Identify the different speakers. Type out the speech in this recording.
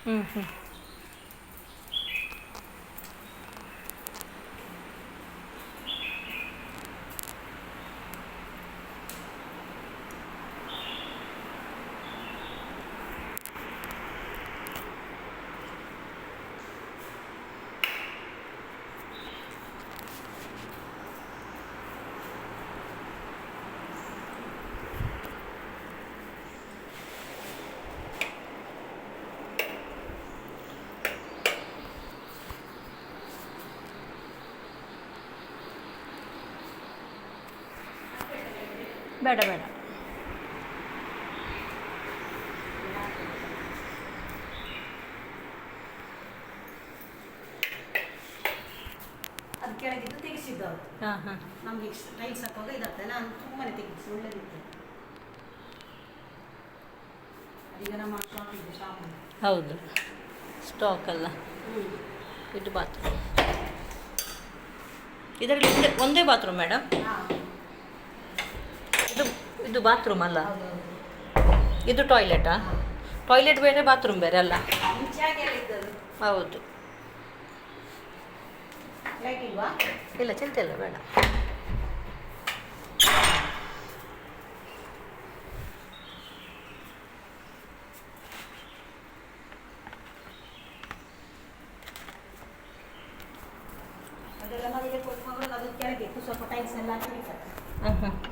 Speaker 1: ಹ್ಞೂ ಹ್ಞೂ. ಬೇಡ ಬೇಡ.
Speaker 2: ಅದು ಕೆಳಗಿದ್ದು ತೆಗೆಸಿದ್ದು ಅವರು.
Speaker 1: ಹಾಂ ಹಾಂ.
Speaker 2: ನಮಗೆ ಟೈಲ್ಸ್ ಹಾಕುವಾಗ ಇದಾಗ್ತದೆ, ನಾನು ತುಂಬಾ ತೆಗೆಸಿ ಒಳ್ಳೆದಿತ್ತು. ಅದೀಗ ನಮ್ಮ ಶಾಪ್ ಇದೆ, ಶಾಪ್.
Speaker 1: ಹೌದು, ಸ್ಟಾಕ್ ಅಲ್ಲ. ಇದು ಬಾತ್ರೂಮ್. ಇದರಲ್ಲಿ ಒಂದೇ ಬಾತ್ರೂಮ್ ಮೇಡಮ್?
Speaker 2: ಹಾಂ,
Speaker 1: ಇದು ಇದು ಬಾತ್ರೂಮ್ ಅಲ್ಲ?
Speaker 2: ಹೌದೌದು.
Speaker 1: ಇದು ಟಾಯ್ಲೆಟಾ? ಟಾಯ್ಲೆಟ್ ಬೇರೆ ಬಾತ್ರೂಮ್ ಬೇರೆ ಅಲ್ಲ?
Speaker 2: ಮುಂಚೆಯಾಗಿ ಇದ್ದದ್ದು.
Speaker 1: ಹೌದು.
Speaker 2: ಲೈಟ್ ಇಲ್ವಾ?
Speaker 1: ಇಲ್ಲ, ಚಿಂತೆ ಇಲ್ಲ, ಬೇಡ.
Speaker 2: ಅದೆಲ್ಲ ಮನೆಗೆ ಕೊಟ್ಟು ಮಗಳು ಅದು ಕೆಳಗೆ ಸ್ವಲ್ಪ ಟೈಲ್ಸ್ ಎಲ್ಲ ಹಾಕಿ.
Speaker 1: ಹಾಂ ಹಾಂ.